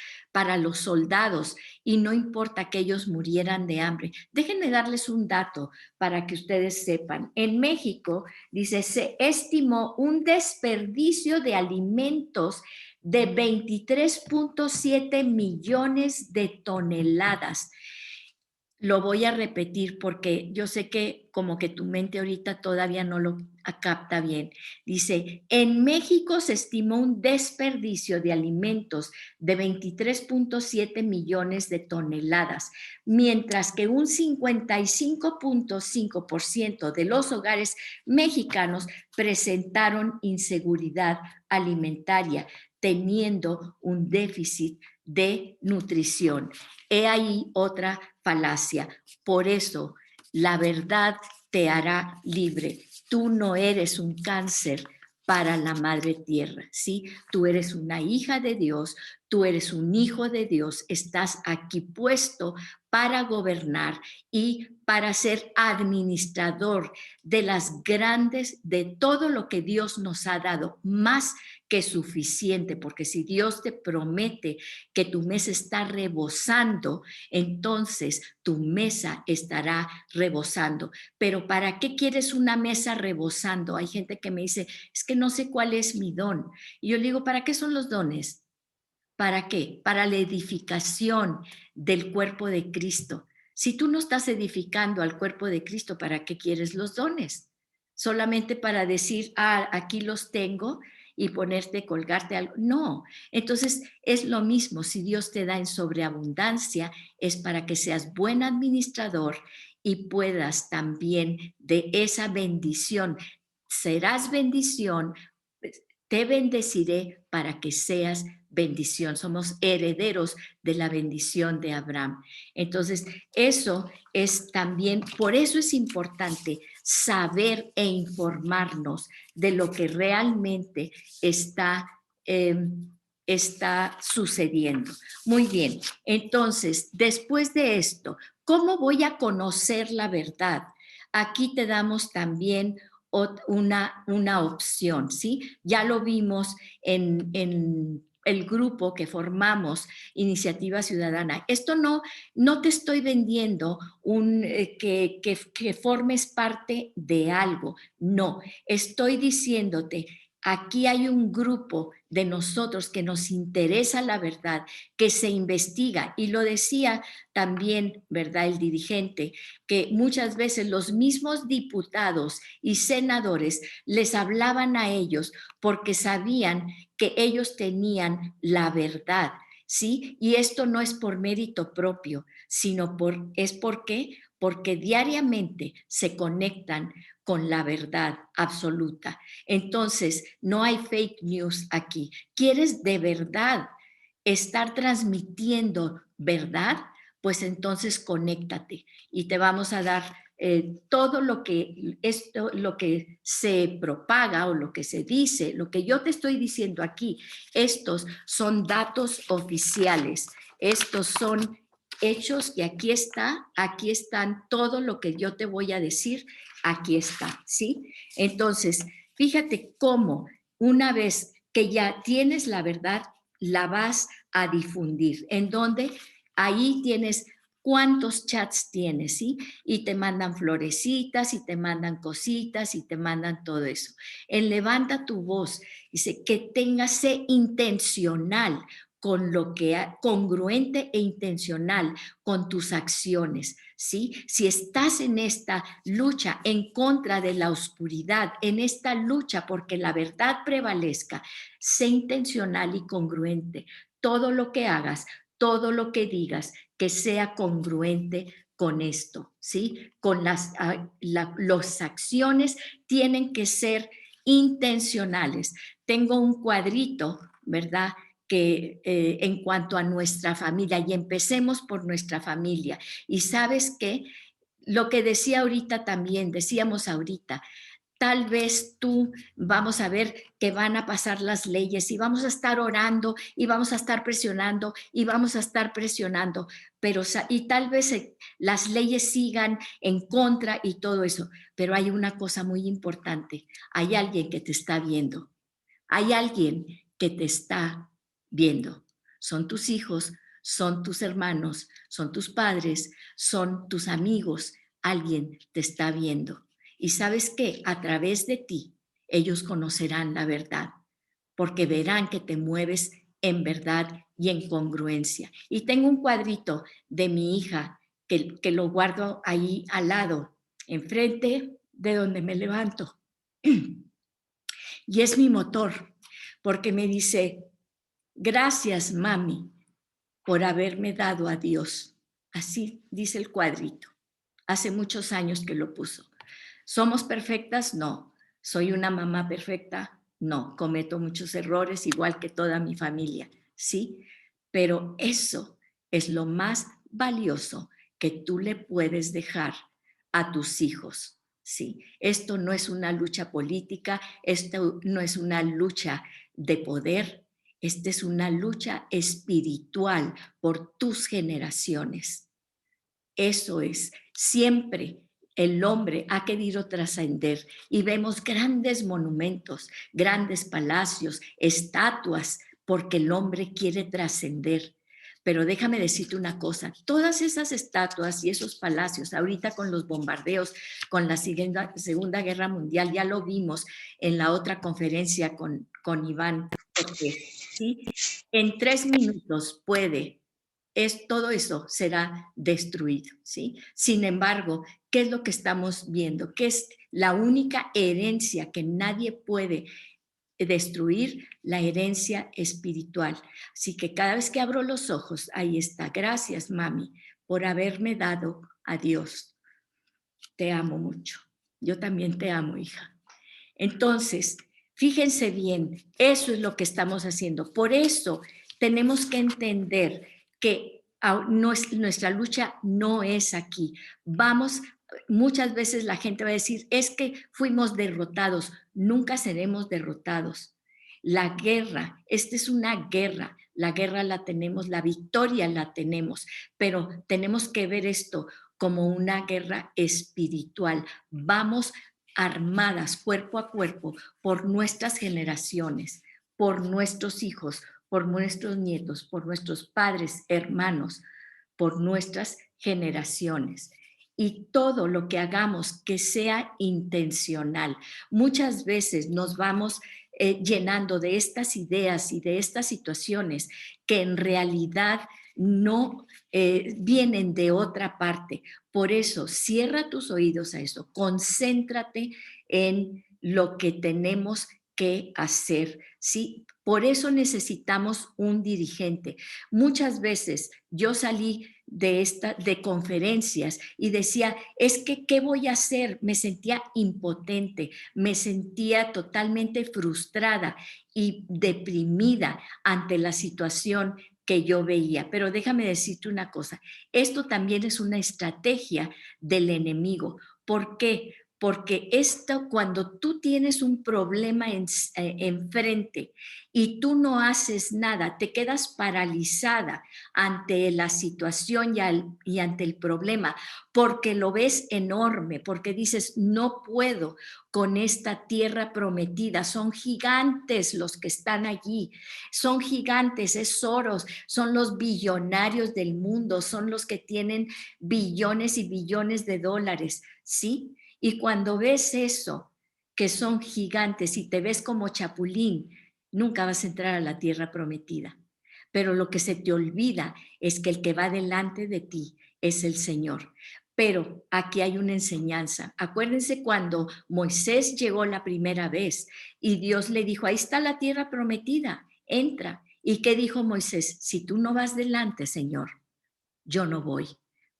soldados y no importa que ellos murieran de hambre. Déjenme darles un dato para que ustedes sepan. En México, dice, se estimó un desperdicio de alimentos de 23.7 millones de toneladas. Lo voy a repetir porque yo sé que como que tu mente ahorita todavía no lo capta bien. Dice, en México se estimó un desperdicio de alimentos de 23.7 millones de toneladas, mientras que un 55.5% de los hogares mexicanos presentaron inseguridad alimentaria, teniendo un déficit de nutrición. He ahí otra falacia. Por eso, la verdad te hará libre. Tú no eres un cáncer para la madre tierra, ¿sí? Tú eres una hija de Dios, tú eres un hijo de Dios, estás aquí puesto para gobernar y para ser administrador de todo lo que Dios nos ha dado, más que suficiente, porque si Dios te promete que tu mesa está rebosando, entonces tu mesa estará rebosando. Pero ¿para qué quieres una mesa rebosando? Hay gente que me dice, es que no sé cuál es mi don. Y yo le digo, ¿para qué son los dones? ¿Para qué? Para la edificación del cuerpo de Cristo. Si tú no estás edificando al cuerpo de Cristo, ¿para qué quieres los dones? Solamente para decir, ah, aquí los tengo y ponerte, colgarte algo. No, entonces es lo mismo. Si Dios te da en sobreabundancia, es para que seas buen administrador y puedas también de esa bendición, serás bendición, te bendeciré para que seas bendición. Somos herederos de la bendición de Abraham. Entonces, eso es también, por eso es importante saber e informarnos de lo que realmente está, está sucediendo. Muy bien, entonces, después de esto, ¿cómo voy a conocer la verdad? Aquí te damos también una opción, ¿sí? Ya lo vimos en el grupo que formamos, Iniciativa Ciudadana. Esto no te estoy vendiendo que formes parte de algo, no, estoy diciéndote, aquí hay un grupo de nosotros que nos interesa la verdad, que se investiga, y lo decía también, ¿verdad?, el dirigente, que muchas veces los mismos diputados y senadores les hablaban a ellos porque sabían que ellos tenían la verdad, ¿sí? Y esto no es por mérito propio, sino ¿por qué? Porque diariamente se conectan con la verdad absoluta. Entonces, no hay fake news aquí. ¿Quieres de verdad estar transmitiendo verdad? Pues entonces conéctate y te vamos a dar todo lo que se propaga o lo que se dice, lo que yo te estoy diciendo aquí, estos son datos oficiales, estos son hechos y aquí están todo lo que yo te voy a decir, aquí está, ¿sí? Entonces, fíjate cómo una vez que ya tienes la verdad, la vas a difundir. ¿En dónde? Ahí tienes cuántos chats tienes, ¿sí? Y te mandan florecitas y te mandan cositas y te mandan todo eso. En Levanta tu Voz, dice que sé intencional con lo que congruente e intencional con tus acciones, ¿sí? Si estás en esta lucha en contra de la oscuridad, en esta lucha porque la verdad prevalezca, sé intencional y congruente. Todo lo que hagas, todo lo que digas, que sea congruente con esto, ¿sí? Con las acciones tienen que ser intencionales. Tengo un cuadrito, ¿verdad?, que en cuanto a nuestra familia, y empecemos por nuestra familia. Y sabes qué, lo que decíamos ahorita, tal vez tú, vamos a ver que van a pasar las leyes y vamos a estar orando y vamos a estar presionando y vamos a estar presionando, y tal vez las leyes sigan en contra y todo eso, pero hay una cosa muy importante, hay alguien que te está viendo, hay alguien que te está viendo, son tus hijos, son tus hermanos, son tus padres, son tus amigos, alguien te está viendo. Y sabes qué, a través de ti, ellos conocerán la verdad, porque verán que te mueves en verdad y en congruencia. Y tengo un cuadrito de mi hija que lo guardo ahí al lado, enfrente de donde me levanto. Y es mi motor, porque me dice, gracias, mami, por haberme dado a Dios. Así dice el cuadrito. Hace muchos años que lo puso. ¿Somos perfectas? No. ¿Soy una mamá perfecta? No. Cometo muchos errores, igual que toda mi familia, ¿sí? Pero eso es lo más valioso que tú le puedes dejar a tus hijos, ¿sí? Esto no es una lucha política, esto no es una lucha de poder, esta es una lucha espiritual por tus generaciones. Eso es, siempre el hombre ha querido trascender y vemos grandes monumentos, grandes palacios, estatuas, porque el hombre quiere trascender. Pero déjame decirte una cosa, todas esas estatuas y esos palacios, ahorita con los bombardeos, con la Segunda Guerra Mundial, ya lo vimos en la otra conferencia con Iván Cortés, ¿sí? En 3 minutos puede todo eso será destruido, ¿sí? Sin embargo, ¿qué es lo que estamos viendo? Que es la única herencia que nadie puede destruir, la herencia espiritual. Así que cada vez que abro los ojos, ahí está. Gracias, mami, por haberme dado a Dios. Te amo mucho. Yo también te amo, hija. Entonces, fíjense bien, eso es lo que estamos haciendo. Por eso tenemos que entender que nuestra lucha no es aquí. Muchas veces la gente va a decir, es que fuimos derrotados. Nunca seremos derrotados. La guerra, esta es una guerra. La guerra la tenemos, la victoria la tenemos, pero tenemos que ver esto como una guerra espiritual. Vamos armadas cuerpo a cuerpo por nuestras generaciones, por nuestros hijos, por nuestros nietos, por nuestros padres, hermanos, por nuestras generaciones. Y todo lo que hagamos que sea intencional. Muchas veces nos vamos llenando de estas ideas y de estas situaciones que en realidad no vienen de otra parte. Por eso, cierra tus oídos a eso, concéntrate en lo que tenemos que hacer, ¿sí? Por eso necesitamos un dirigente. Muchas veces yo salí de conferencias y decía, es que, ¿qué voy a hacer? Me sentía impotente, me sentía totalmente frustrada y deprimida ante la situación que yo veía. Pero déjame decirte una cosa, esto también es una estrategia del enemigo. ¿Por qué? Porque esto, cuando tú tienes un problema enfrente y tú no haces nada, te quedas paralizada ante la situación y ante el problema, porque lo ves enorme, porque dices, no puedo con esta tierra prometida, son gigantes los que están allí, son gigantes, es Soros, son los billonarios del mundo, son los que tienen billones y billones de dólares, ¿sí? Y cuando ves eso, que son gigantes y te ves como chapulín, nunca vas a entrar a la tierra prometida. Pero lo que se te olvida es que el que va delante de ti es el Señor. Pero aquí hay una enseñanza. Acuérdense cuando Moisés llegó la primera vez y Dios le dijo, ahí está la tierra prometida, entra. ¿Y qué dijo Moisés? Si tú no vas delante, Señor, yo no voy,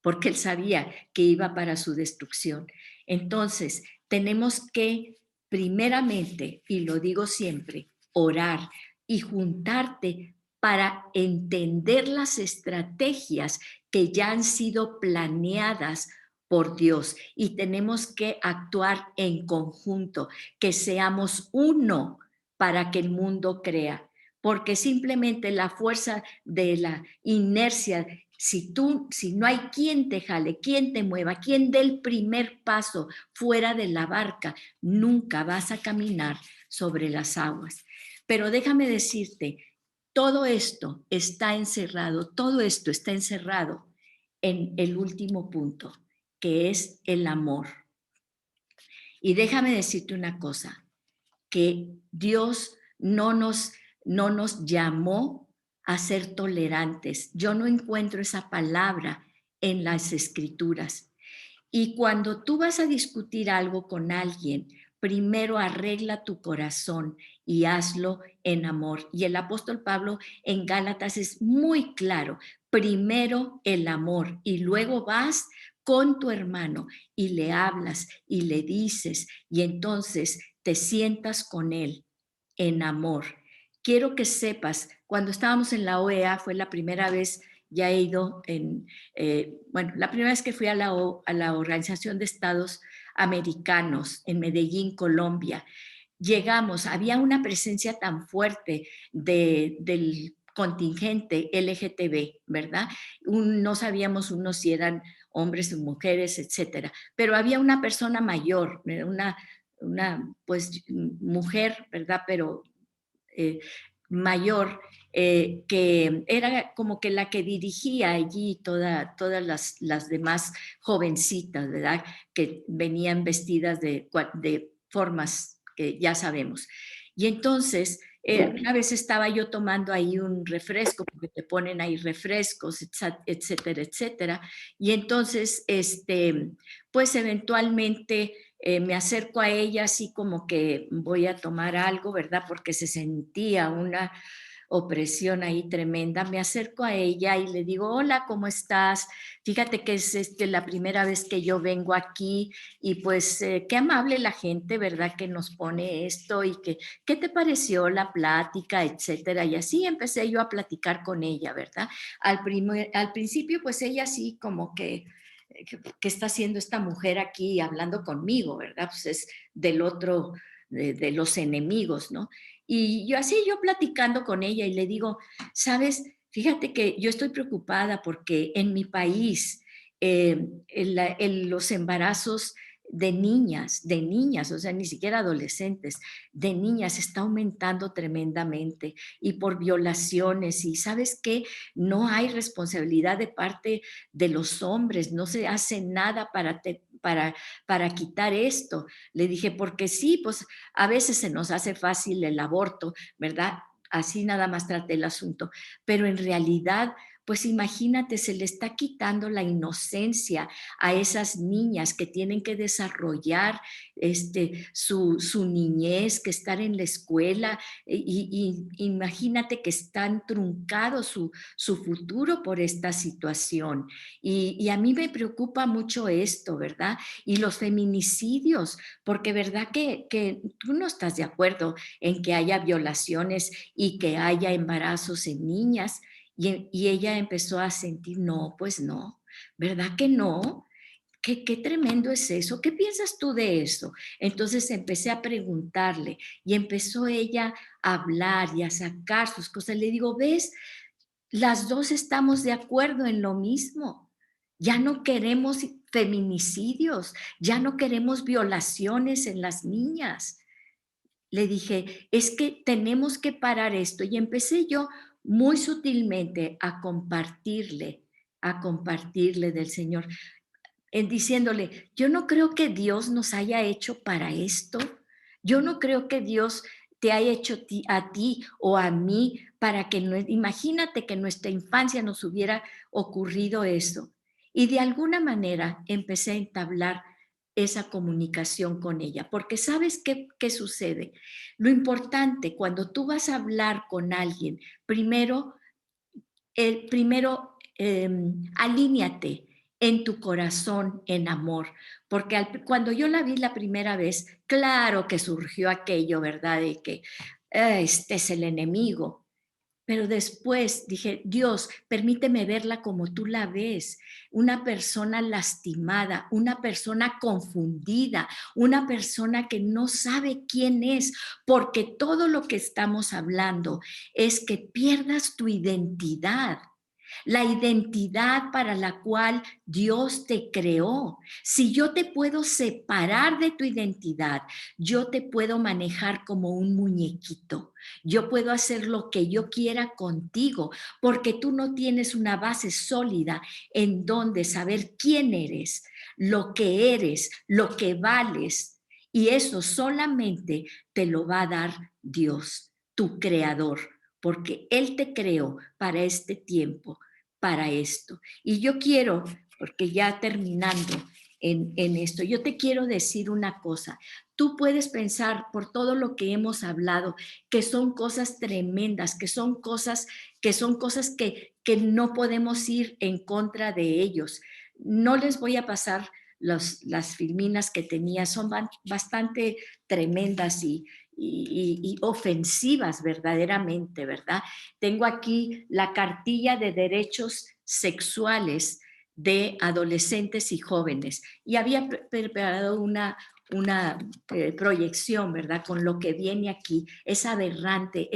porque él sabía que iba para su destrucción. Entonces, tenemos que, primeramente, y lo digo siempre, orar y juntarte para entender las estrategias que ya han sido planeadas por Dios y tenemos que actuar en conjunto, que seamos uno para que el mundo crea, porque simplemente la fuerza de la inercia, si no hay quien te jale, quien te mueva, quien dé el primer paso fuera de la barca, nunca vas a caminar sobre las aguas. Pero déjame decirte, todo esto está encerrado, todo esto está encerrado en el último punto, que es el amor. Y déjame decirte una cosa, que Dios no nos llamó a ser tolerantes. Yo no encuentro esa palabra en las escrituras. Y cuando tú vas a discutir algo con alguien, primero arregla tu corazón y hazlo en amor. Y el apóstol Pablo en Gálatas es muy claro, primero el amor y luego vas con tu hermano y le hablas y le dices y entonces te sientas con él en amor. Quiero que sepas, cuando estábamos en la OEA fue la primera vez, ya he ido la primera vez que fui a la Organización de Estados Americanos en Medellín, Colombia, llegamos, había una presencia tan fuerte del contingente LGTB, ¿verdad? No sabíamos unos si eran hombres o mujeres, etcétera, pero había una persona mayor, una pues mujer, ¿verdad? Pero mayor, que era como que la que dirigía allí todas las demás jovencitas, ¿verdad? Que venían vestidas de formas que ya sabemos. Y entonces una vez estaba yo tomando ahí un refresco, porque te ponen ahí refrescos, etcétera, etcétera, y entonces, pues eventualmente me acerco a ella así como que voy a tomar algo, ¿verdad? Porque se sentía una opresión ahí tremenda. Me acerco a ella y le digo, hola, ¿cómo estás? Fíjate que es la primera vez que yo vengo aquí y pues qué amable la gente, ¿verdad? Que nos pone esto y que, ¿qué te pareció la plática, etcétera? Y así empecé yo a platicar con ella, ¿verdad? Al principio, pues ella así como que ¿qué está haciendo esta mujer aquí hablando conmigo, verdad? Pues es del otro, de los enemigos, ¿no? Y yo así, yo platicando con ella y le digo, sabes, fíjate que yo estoy preocupada porque en mi país los embarazos de niñas, o sea, ni siquiera adolescentes, de niñas está aumentando tremendamente y por violaciones y sabes qué, no hay responsabilidad de parte de los hombres, no se hace nada para quitar esto. Le dije, porque sí, pues a veces se nos hace fácil el aborto, ¿verdad? Así nada más traté el asunto, pero en realidad, pues imagínate, se le está quitando la inocencia a esas niñas que tienen que desarrollar su niñez, que estar en la escuela, y imagínate que están truncados su futuro por esta situación. Y a mí me preocupa mucho esto, ¿verdad? Y los feminicidios, porque verdad que tú no estás de acuerdo en que haya violaciones y que haya embarazos en niñas. Y ella empezó a sentir, no, pues no, ¿verdad que no? ¿Qué tremendo es eso? ¿Qué piensas tú de eso? Entonces empecé a preguntarle y empezó ella a hablar y a sacar sus cosas. Le digo, ¿ves? Las dos estamos de acuerdo en lo mismo. Ya no queremos feminicidios, ya no queremos violaciones en las niñas. Le dije, es que tenemos que parar esto. Y empecé yo muy sutilmente a compartirle del Señor, en diciéndole, yo no creo que Dios nos haya hecho para esto. Yo no creo que Dios te haya hecho a ti o a mí para que, imagínate que en nuestra infancia nos hubiera ocurrido eso. Y de alguna manera empecé a entablar esa comunicación con ella, porque ¿sabes qué sucede? Lo importante cuando tú vas a hablar con alguien, primero, alíñate en tu corazón en amor, porque cuando yo la vi la primera vez, claro que surgió aquello, ¿verdad? De que este es el enemigo, pero después dije, Dios, permíteme verla como tú la ves, una persona lastimada, una persona confundida, una persona que no sabe quién es, porque todo lo que estamos hablando es que pierdas tu identidad, la identidad para la cual Dios te creó. Si yo te puedo separar de tu identidad, yo te puedo manejar como un muñequito. Yo puedo hacer lo que yo quiera contigo, porque tú no tienes una base sólida en donde saber quién eres, lo que vales. Y eso solamente te lo va a dar Dios, tu creador, porque Él te creó para este tiempo, para esto. Y yo quiero, porque ya terminando en esto, yo te quiero decir una cosa. Tú puedes pensar por todo lo que hemos hablado, que son cosas tremendas, que son cosas que no podemos ir en contra de ellos. No les voy a pasar las filminas que tenía, son bastante tremendas y ofensivas verdaderamente, ¿verdad? Tengo aquí la cartilla de derechos sexuales de adolescentes y jóvenes y había preparado una proyección, ¿verdad? Con lo que viene aquí. Es aberrante,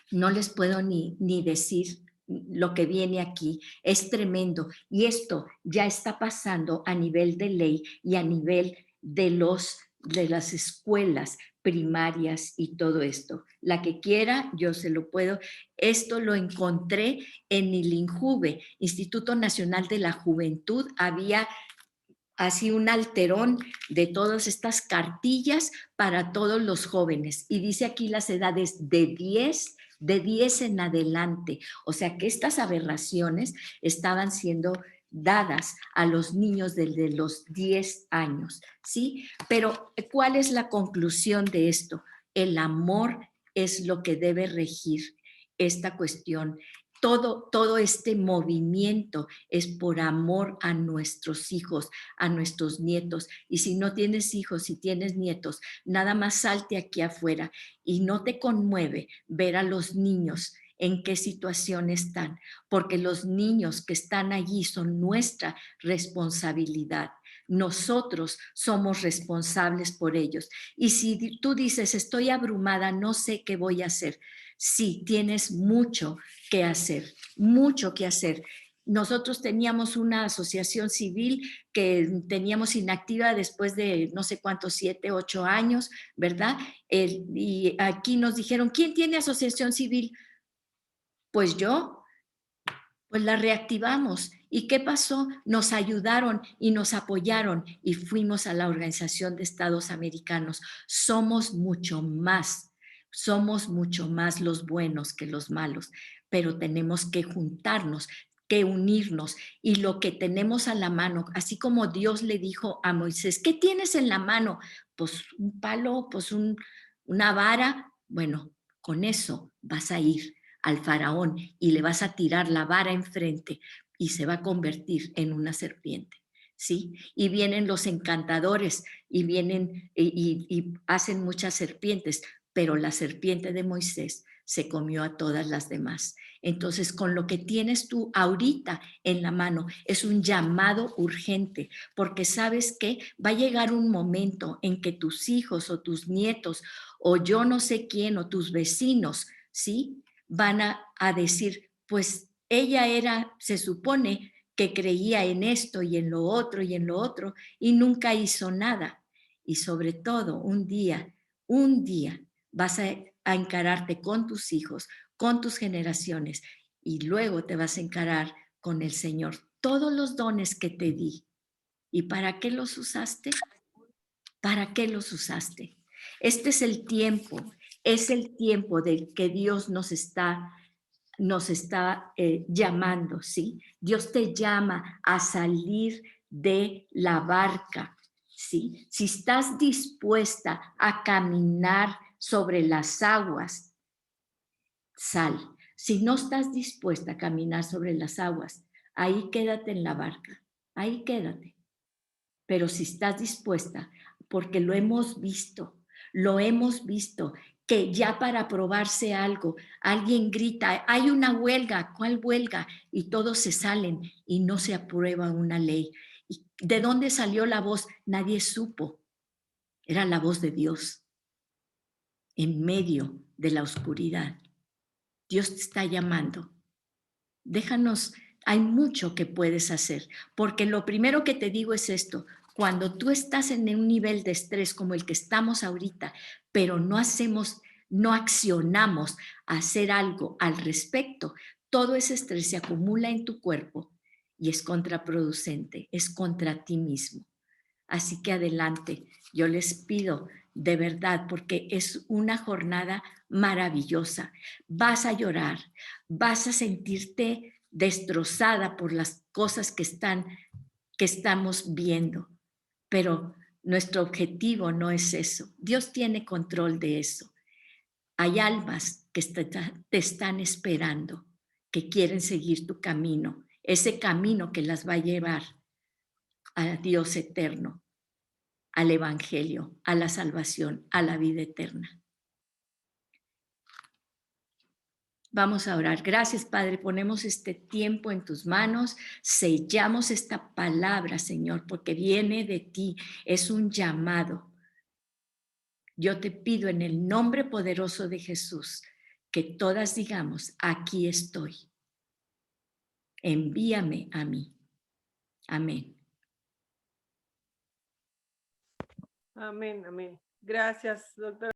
no les puedo ni decir lo que viene aquí, es tremendo. Y esto ya está pasando a nivel de ley y a nivel de las escuelas primarias y todo esto. La que quiera, yo se lo puedo. Esto lo encontré en el INJUVE, Instituto Nacional de la Juventud. Había así un alterón de todas estas cartillas para todos los jóvenes. Y dice aquí las edades de 10 en adelante. O sea que estas aberraciones estaban siendo dadas a los niños desde los 10 años, ¿sí? Pero ¿cuál es la conclusión de esto? El amor es lo que debe regir esta cuestión. Todo este movimiento es por amor a nuestros hijos, a nuestros nietos. Y si no tienes hijos, si tienes nietos, nada más salte aquí afuera y no te conmueve ver a los niños en qué situación están, porque los niños que están allí son nuestra responsabilidad. Nosotros somos responsables por ellos. Y si tú dices, estoy abrumada, no sé qué voy a hacer. Sí, tienes mucho que hacer, mucho que hacer. Nosotros teníamos una asociación civil que teníamos inactiva después de no sé cuántos, 7, 8 años, ¿verdad? Y aquí nos dijeron, ¿quién tiene asociación civil? Pues yo, pues la reactivamos. ¿Y qué pasó? Nos ayudaron y nos apoyaron y fuimos a la Organización de Estados Americanos. Somos mucho más los buenos que los malos, pero tenemos que juntarnos, que unirnos, y lo que tenemos a la mano, así como Dios le dijo a Moisés, ¿qué tienes en la mano? Pues un palo, pues una vara. Bueno, con eso vas a ir al faraón y le vas a tirar la vara enfrente y se va a convertir en una serpiente, ¿sí? Y vienen los encantadores y vienen y hacen muchas serpientes, pero la serpiente de Moisés se comió a todas las demás. Entonces, con lo que tienes tú ahorita en la mano, es un llamado urgente, porque sabes que va a llegar un momento en que tus hijos o tus nietos o yo no sé quién o tus vecinos, ¿sí? Van a decir, pues ella era, se supone que creía en esto y en lo otro y en lo otro y nunca hizo nada. Y sobre todo, un día vas a encararte con tus hijos, con tus generaciones y luego te vas a encarar con el Señor. Todos los dones que te di. ¿Y para qué los usaste? ¿Para qué los usaste? Este es el tiempo del que Dios nos está llamando, ¿sí? Dios te llama a salir de la barca, ¿sí? Si estás dispuesta a caminar sobre las aguas, sal. Si no estás dispuesta a caminar sobre las aguas, ahí quédate en la barca, ahí quédate. Pero si estás dispuesta, porque lo hemos visto, que ya para probarse algo, alguien grita, hay una huelga, ¿cuál huelga? Y todos se salen y no se aprueba una ley. ¿Y de dónde salió la voz? Nadie supo. Era la voz de Dios en medio de la oscuridad. Dios te está llamando. Déjanos, hay mucho que puedes hacer, porque lo primero que te digo es esto: cuando tú estás en un nivel de estrés como el que estamos ahorita, pero no accionamos a hacer algo al respecto, todo ese estrés se acumula en tu cuerpo y es contraproducente, es contra ti mismo. Así que adelante, yo les pido de verdad, porque es una jornada maravillosa. Vas a llorar, vas a sentirte destrozada por las cosas que estamos viendo, pero nuestro objetivo no es eso. Dios tiene control de eso. Hay almas que te están esperando, que quieren seguir tu camino, ese camino que las va a llevar a Dios eterno, al Evangelio, a la salvación, a la vida eterna. Vamos a orar. Gracias, Padre. Ponemos este tiempo en tus manos. Sellamos esta palabra, Señor, porque viene de ti. Es un llamado. Yo te pido en el nombre poderoso de Jesús que todas digamos, aquí estoy. Envíame a mí. Amén.
Amén, amén. Gracias, doctora.